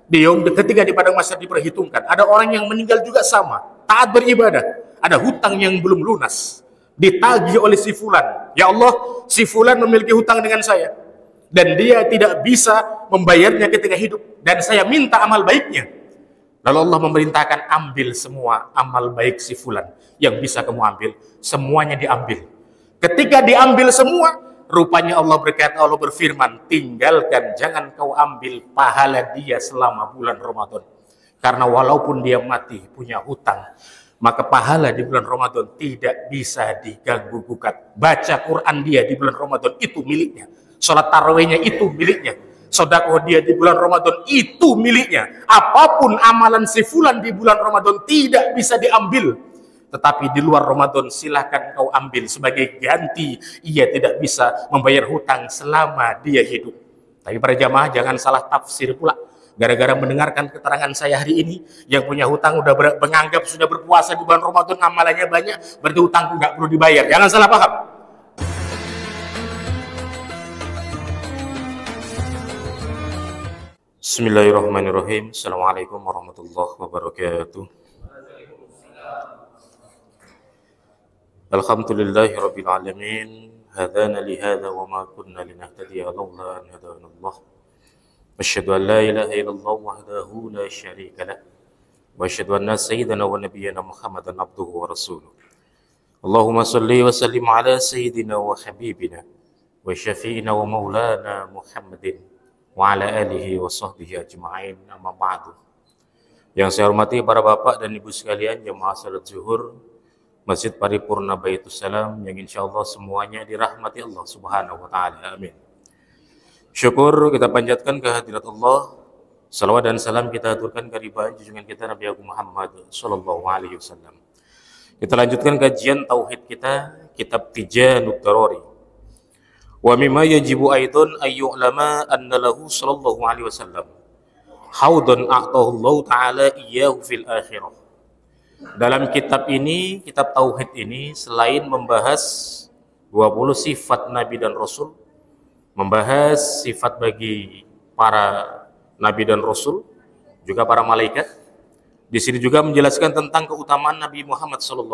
Ketika di padang mahsyar diperhitungkan, ada orang yang meninggal juga sama, taat beribadah, ada hutang yang belum lunas, ditagih oleh si fulan. Ya Allah, si fulan memiliki hutang dengan saya dan dia tidak bisa membayarnya ketika hidup, dan saya minta amal baiknya. Lalu Allah memerintahkan, ambil semua amal baik si fulan yang bisa kamu ambil. Semuanya diambil. Ketika diambil semua, rupanya Allah berkata, Allah berfirman, tinggalkan, jangan kau ambil pahala dia selama bulan Ramadan. Karena walaupun dia mati punya hutang, maka pahala di bulan Ramadan tidak bisa diganggu gugat. Baca Quran dia di bulan Ramadan itu miliknya. Sholat tarawihnya itu miliknya. Sedekah dia di bulan Ramadan itu miliknya. Apapun amalan si fulan di bulan Ramadan tidak bisa diambil. Tetapi di luar Ramadan silahkan kau ambil sebagai ganti. Ia tidak bisa membayar hutang selama dia hidup. Tapi para jamaah jangan salah tafsir pula. Gara-gara mendengarkan keterangan saya hari ini, yang punya hutang udah menganggap sudah berpuasa di bulan Ramadan, amalannya banyak, berarti hutangku nggak perlu dibayar. Jangan salah paham. Bismillahirrahmanirrahim. Assalamualaikum warahmatullahi wabarakatuh. Alhamdulillahi rabbil alamin. Hadana li hadha wa ma kunna linahtadiya laula an hadana Allah. Asyhadu an la ilaha illallah wahdahu la syarika lah. Wa asyhadu anna sayyidana wa nabiyyana Muhammadan abduhu wa rasuluh. Allahumma salli wa sallim ala sayyidina wa habibina wa syafi'ina wa maulana Muhammadin wa ala alihi wa sahbihi ajma'in, amma ba'du. Yang saya hormati para bapak dan ibu sekalian jemaah salat zuhur Masjid Paripurna Baitus Salam, yang insyaallah semuanya dirahmati Allah Subhanahu wa taala. Amin. Syukur kita panjatkan kehadirat Allah. Salawat dan salam kita aturkan kehadirat junjungan kita Nabi Agung Muhammad sallallahu alaihi wasallam. Kita lanjutkan kajian tauhid kita, kitab Tijanut Darari. Wa mimma yajibu aidon ayyu'lama anna lahu sallallahu alaihi wasallam haudan a'tahu Allah ta'ala iyyahu fil akhirah. Dalam kitab ini, kitab tauhid ini, selain membahas 20 sifat Nabi dan Rasul, membahas sifat bagi para Nabi dan Rasul, juga para malaikat, di sini juga menjelaskan tentang keutamaan Nabi Muhammad SAW,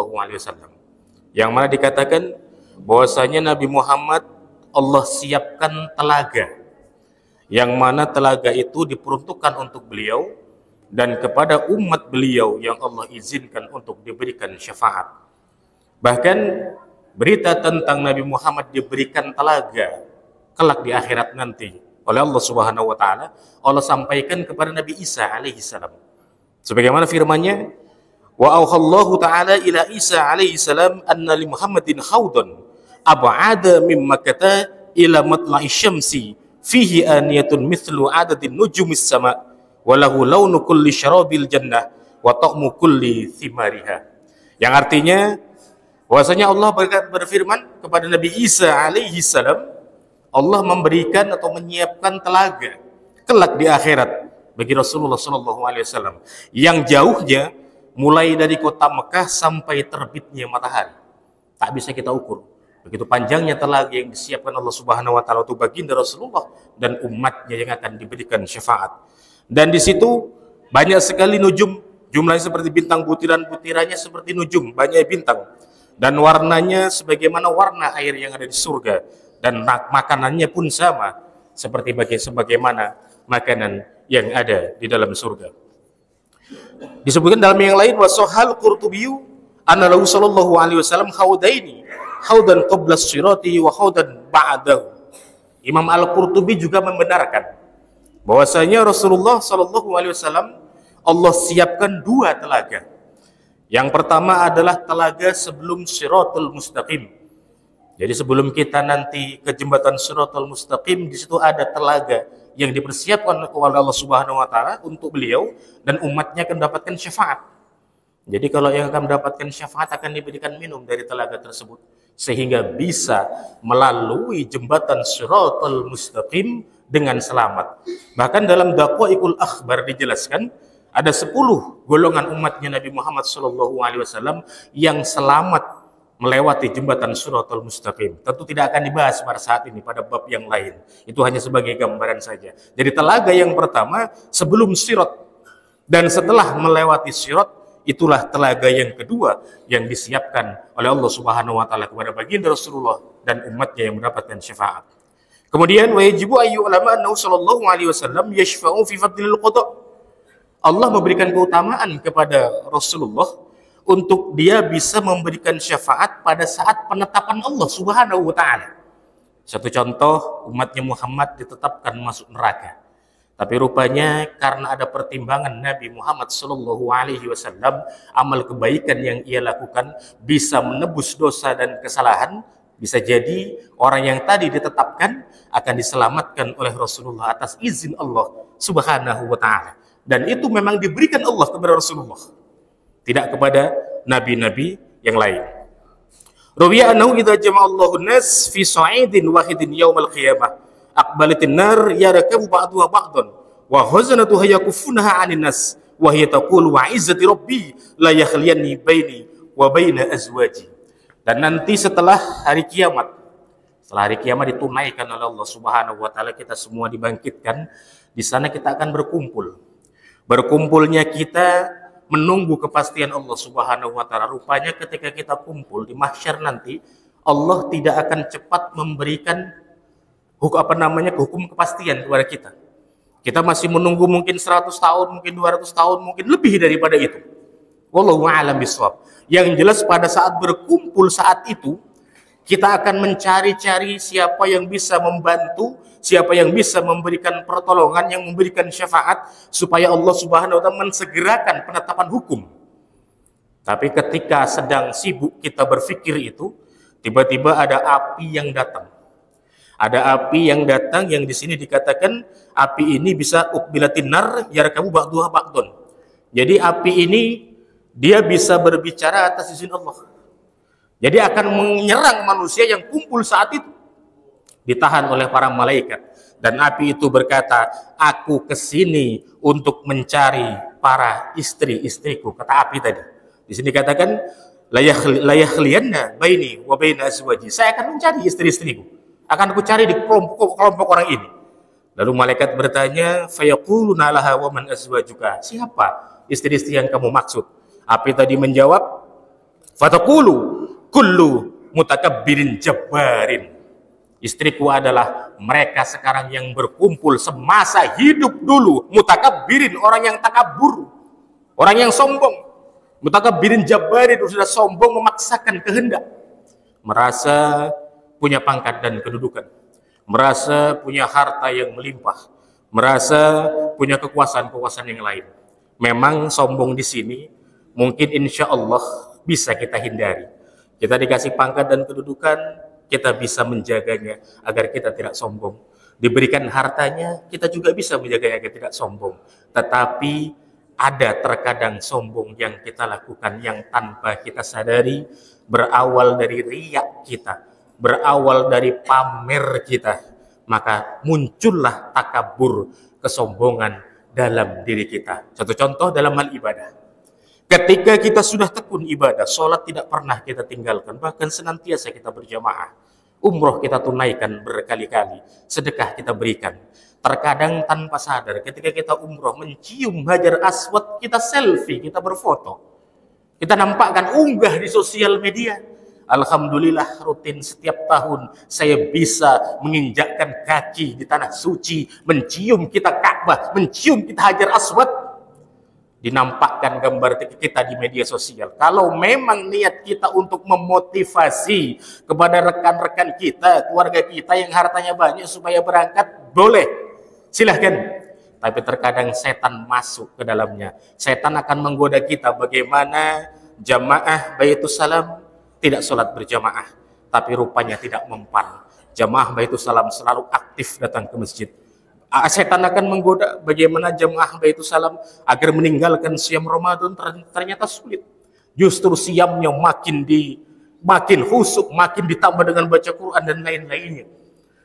yang mana dikatakan bahwasanya Nabi Muhammad Allah siapkan telaga, yang mana telaga itu diperuntukkan untuk beliau dan kepada umat beliau yang Allah izinkan untuk diberikan syafaat. Bahkan berita tentang Nabi Muhammad diberikan telaga kelak di akhirat nanti oleh Allah Subhanahu wa taala, Allah sampaikan kepada Nabi Isa alaihi salam. Sebagaimana firman-Nya, wa auhallahu ta'ala ila Isa alaihi salam anna li Muhammadin haudan ab'ada mimma kata ila matla'i syamsi fihi aniyatun mithlu adadin nujumis sama walahu launu kulli syarabil jannah wa ta'mu kulli thimariha. Yang artinya bahwasanya Allah berfirman kepada Nabi Isa alaihi salam, Allah memberikan atau menyiapkan telaga kelak di akhirat bagi Rasulullah sallallahu alaihi wasallam yang jauhnya mulai dari kota Mekah sampai terbitnya matahari. Tak bisa kita ukur. Begitu panjangnya telaga yang disiapkan Allah Subhanahu wa taala untuk baginda Rasulullah dan umatnya yang akan diberikan syafaat. Dan di situ banyak sekali nujum, jumlahnya seperti bintang, butiran-butirannya seperti nujum, banyak bintang. Dan warnanya sebagaimana warna air yang ada di surga, dan makanannya pun sama seperti sebagaimana makanan yang ada di dalam surga. Disebutkan dalam yang lain, wasahal Qurtubiyu anna lahu sallallahu alaihi wasallam haudaini haudan qabla sirati wa haudan ba'dahu. Imam Al-Qurtubi juga membenarkan bahwasanya Rasulullah sallallahu alaihi wasallam Allah siapkan 2 telaga. Yang pertama adalah telaga sebelum Shiratul Mustaqim. Jadi sebelum kita nanti ke jembatan Shiratul Mustaqim, di situ ada telaga yang dipersiapkan oleh Allah Subhanahu wa taala untuk beliau dan umatnya akan mendapatkan syafaat. Jadi kalau yang akan mendapatkan syafaat akan diberikan minum dari telaga tersebut sehingga bisa melalui jembatan Shiratul Mustaqim dengan selamat. Bahkan dalam Daqaiqul Akhbar dijelaskan ada 10 golongan umatnya Nabi Muhammad SAW yang selamat melewati jembatan Shiratal Mustaqim. Tentu tidak akan dibahas pada saat ini pada bab yang lain. Itu hanya sebagai gambaran saja. Jadi telaga yang pertama sebelum Sirat dan setelah melewati Sirat, itulah telaga yang kedua yang disiapkan oleh Allah Subhanahu wa taala kepada baginda Rasulullah dan umatnya yang mendapatkan syafaat. Kemudian wajibu ayyu ulama annahu sallallahu alaihi wasallam yashfa'u fi fadlil qada. Allah memberikan keutamaan kepada Rasulullah untuk dia bisa memberikan syafaat pada saat penetapan Allah Subhanahu wa taala. Satu contoh, umatnya Muhammad ditetapkan masuk neraka. Tapi rupanya karena ada pertimbangan Nabi Muhammad sallallahu alaihi wasallam, amal kebaikan yang ia lakukan bisa menebus dosa dan kesalahan, bisa jadi orang yang tadi ditetapkan akan diselamatkan oleh Rasulullah atas izin Allah Subhanahu wa taala. Dan itu memang diberikan Allah kepada Rasulullah, tidak kepada nabi-nabi yang lain. Rawiya annahu idza jama'a Allahu an-nas fi sa'idin wahidin yaumal qiyamah aqbalatin nar yarakabu ba'duha ba'dan wa hazanatu yakufunaha 'anil nas wa hiya taqulu wa 'izzati rabbi la yakhliyanni baini wa baina azwaji. Dan nanti setelah hari kiamat, ditunaikan oleh Allah Subhanahu wa taala, kita semua dibangkitkan. Di sana kita akan berkumpul. Berkumpulnya kita menunggu kepastian Allah Subhanahu wa taala. Rupanya ketika kita kumpul di mahsyar nanti, Allah tidak akan cepat memberikan hukum kepastian kepada kita. Kita masih menunggu mungkin 100 tahun, mungkin 200 tahun, mungkin lebih daripada itu. Wallahu a'lam bishawab. Yang jelas pada saat berkumpul saat itu, kita akan mencari-cari siapa yang bisa membantu, siapa yang bisa memberikan pertolongan, yang memberikan syafaat, supaya Allah Subhanahu wa taala mensegerakan penetapan hukum. Tapi ketika sedang sibuk kita berpikir itu, tiba-tiba ada api yang datang. Ada api yang datang yang di sini dikatakan api ini bisa ukbilatin nar yarkabu ba'duha ba'dun. Jadi api ini dia bisa berbicara atas izin Allah. Jadi akan menyerang manusia yang kumpul saat itu. Ditahan oleh para malaikat. Dan api itu berkata, aku kesini untuk mencari para istri-istriku. Kata api tadi. Di sini katakan, layakhliyanna baini wa baina azwaji. Saya akan mencari istri-istriku. Akan aku cari di kelompok orang ini. Lalu malaikat bertanya, fayaquluna laha wa man azwajuka. Siapa istri-istri yang kamu maksud? Api tadi menjawab, fataqulu kullu mutakabbirin jabbarin. Istriku adalah mereka sekarang yang berkumpul semasa hidup dulu. Mutakabbirin, orang yang takabur, orang yang sombong. Mutakabbirin jabbarin, sudah sombong memaksakan kehendak. Merasa punya pangkat dan kedudukan. Merasa punya harta yang melimpah. Merasa punya kekuasaan-kekuasaan yang lain. Memang sombong di sini mungkin insya Allah bisa kita hindari. Kita dikasih pangkat dan kedudukan, kita bisa menjaganya agar kita tidak sombong. Diberikan hartanya, kita juga bisa menjaganya agar tidak sombong. Tetapi ada terkadang sombong yang kita lakukan yang tanpa kita sadari, berawal dari riak kita, berawal dari pamer kita, maka muncullah takabur, kesombongan dalam diri kita. Satu contoh dalam hal ibadah. Ketika kita sudah tekun ibadah, sholat tidak pernah kita tinggalkan, bahkan senantiasa kita berjamaah. Umroh kita tunaikan berkali-kali, sedekah kita berikan. Terkadang tanpa sadar, ketika kita umroh mencium Hajar Aswad, kita selfie, kita berfoto. Kita nampakkan, unggah di sosial media. Alhamdulillah rutin setiap tahun saya bisa menginjakkan kaki di tanah suci, mencium kita Ka'bah, mencium kita Hajar Aswad. Dinampakkan gambar kita di media sosial. Kalau memang niat kita untuk memotivasi kepada rekan-rekan kita, keluarga kita yang hartanya banyak supaya berangkat, boleh, silahkan. Tapi terkadang setan masuk ke dalamnya. Setan akan menggoda kita bagaimana jamaah Baitus Salam tidak sholat berjamaah, tapi rupanya tidak mempan. Jamaah Baitus Salam selalu aktif datang ke masjid. Setan akan menggoda bagaimana jemaah Baitus Salam agar meninggalkan siam Ramadan, ternyata sulit. Justru siamnya makin khusyuk, makin ditambah dengan baca Quran dan lain-lainnya.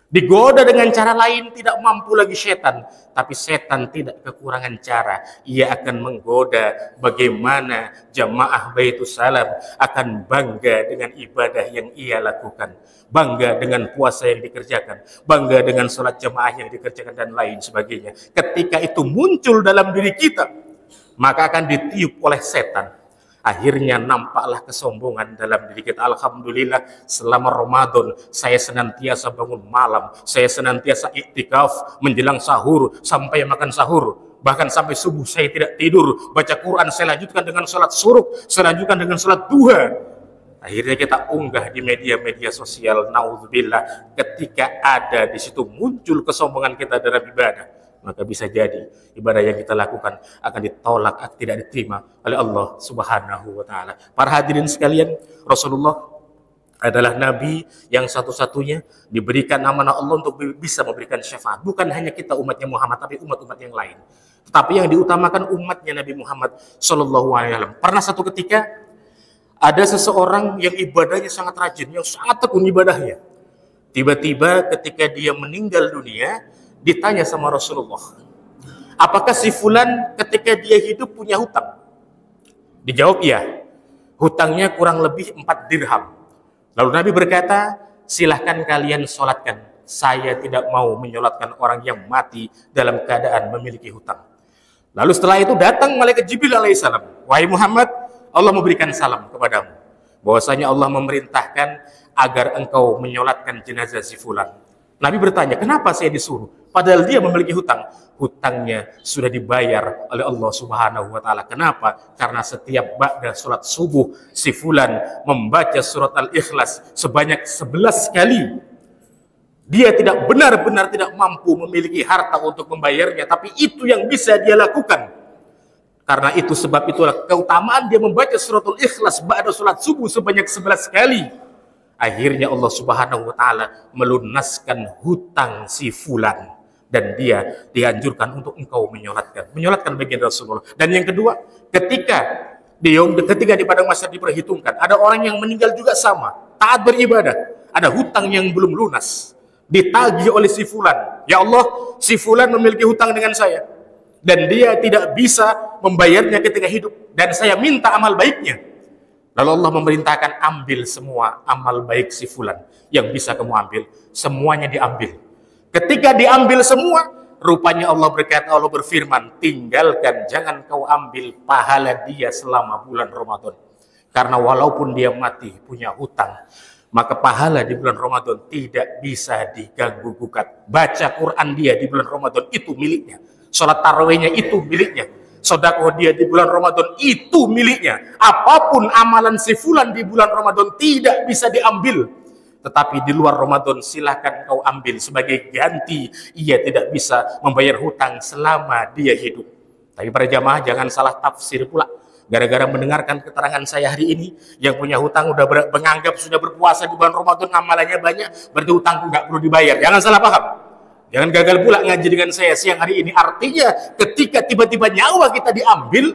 Digoda dengan cara lain tidak mampu lagi setan, tapi setan tidak kekurangan cara. Ia akan menggoda bagaimana jamaah Baitus Salam akan bangga dengan ibadah yang ia lakukan, bangga dengan puasa yang dikerjakan, bangga dengan sholat jamaah yang dikerjakan dan lain sebagainya. Ketika itu muncul dalam diri kita, maka akan ditiup oleh setan. Akhirnya nampaklah kesombongan dalam diri kita. Alhamdulillah selama Ramadan saya senantiasa bangun malam, saya senantiasa iktikaf menjelang sahur sampai makan sahur. Bahkan sampai subuh saya tidak tidur, baca Quran saya lanjutkan dengan sholat suruk, saya lanjutkan dengan sholat duha. Akhirnya kita unggah di media-media sosial, naudzubillah, ketika ada di situ muncul kesombongan kita dalam ibadah, maka bisa jadi ibadah yang kita lakukan akan ditolak, tidak diterima oleh Allah Subhanahu wa taala. Para hadirin sekalian, Rasulullah adalah nabi yang satu-satunya diberikan amanah Allah untuk bisa memberikan syafaat. Bukan hanya kita umatnya Muhammad, tapi umat-umat yang lain. Tetapi yang diutamakan umatnya Nabi Muhammad sallallahu alaihi wasallam. Pernah satu ketika ada seseorang yang ibadahnya sangat rajin, yang sangat tekun ibadahnya. Tiba-tiba ketika dia meninggal dunia, ditanya sama Rasulullah, apakah si fulan ketika dia hidup punya hutang? Dijawab ya, hutangnya kurang lebih 4 dirham. Lalu Nabi berkata, silahkan kalian sholatkan. Saya tidak mau menyolatkan orang yang mati dalam keadaan memiliki hutang. Lalu setelah itu datang malaikat Jibril alaihissalam. Wahai Muhammad, Allah memberikan salam kepadamu, bahwasanya Allah memerintahkan agar engkau menyolatkan jenazah si fulan. Nabi bertanya, kenapa saya disuruh? Padahal dia memiliki hutang. Hutangnya sudah dibayar oleh Allah Subhanahu wa taala. Kenapa? Karena setiap ba'da sholat subuh, si fulan membaca surat Al-Ikhlas sebanyak 11 kali. Dia tidak benar-benar tidak mampu memiliki harta untuk membayarnya, tapi itu yang bisa dia lakukan. Karena itu, sebab itulah keutamaan dia membaca suratul Ikhlas ba'da sholat subuh sebanyak 11 kali. Akhirnya Allah Subhanahu wa taala melunaskan hutang si fulan, dan dia dianjurkan untuk engkau menyolatkan bagian Rasulullah. Dan yang kedua, ketika di padang mahsyar diperhitungkan, ada orang yang meninggal juga sama, taat beribadah, ada hutang yang belum lunas, ditagih oleh si fulan. Ya Allah, si fulan memiliki hutang dengan saya dan dia tidak bisa membayarnya ketika hidup, dan saya minta amal baiknya. Lalu Allah memerintahkan, ambil semua amal baik si fulan yang bisa kamu ambil. Semuanya diambil. Ketika diambil semua, rupanya Allah berkata, Allah berfirman, tinggalkan, jangan kau ambil pahala dia selama bulan Ramadan. Karena walaupun dia mati punya hutang, maka pahala di bulan Ramadan tidak bisa diganggu gugat. Baca Quran dia di bulan Ramadan itu miliknya. Sholat tarawihnya itu miliknya. Sedekah dia di bulan Ramadan itu miliknya. Apapun amalan si fulan di bulan Ramadan tidak bisa diambil. Tetapi di luar Ramadan silahkan kau ambil sebagai ganti. Ia tidak bisa membayar hutang selama dia hidup. Tapi para jamaah jangan salah tafsir pula. Gara-gara mendengarkan keterangan saya hari ini, yang punya hutang udah menganggap sudah berpuasa di bulan Ramadan, amalannya banyak, berarti hutangku nggak perlu dibayar. Jangan salah paham. Jangan gagal pula ngaji dengan saya siang hari ini. Artinya ketika tiba-tiba nyawa kita diambil,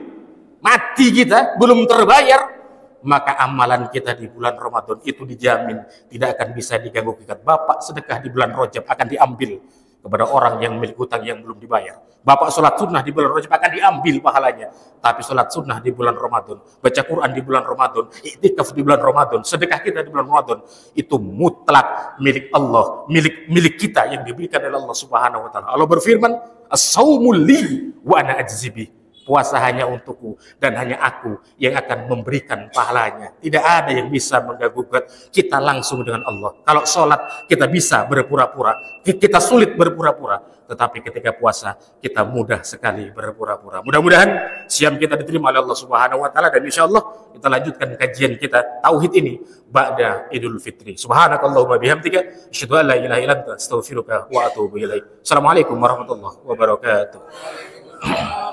mati kita, belum terbayar, maka amalan kita di bulan Ramadan itu dijamin tidak akan bisa diganggu gugat. Bapak sedekah di bulan Rajab akan diambil kepada orang yang memiliki hutang yang belum dibayar. Bapak sholat sunnah di bulan Rajab akan diambil pahalanya. Tapi sholat sunnah di bulan Ramadan, baca Quran di bulan Ramadan, iktikaf di bulan Ramadan, sedekah kita di bulan Ramadan, itu mutlak milik Allah, milik kita yang diberikan oleh Allah Subhanahu wa taala. Allah berfirman, as-saumul li wa ana ajzi bih. Puasa hanya untukku dan hanya aku yang akan memberikan pahalanya. Tidak ada yang bisa mengganggu kita langsung dengan Allah. Kalau sholat kita bisa berpura-pura, kita sulit berpura-pura. Tetapi ketika puasa kita mudah sekali berpura-pura. Mudah-mudahan siam kita diterima oleh Allah Subhanahu wa taala, dan insya Allah kita lanjutkan kajian kita tauhid ini ba'da Idul Fitri. Subhanakallahumma bihamdika asyhadu an la ilaha illa anta astaghfiruka wa atubu ilaik. Assalamualaikum warahmatullahi wabarakatuh.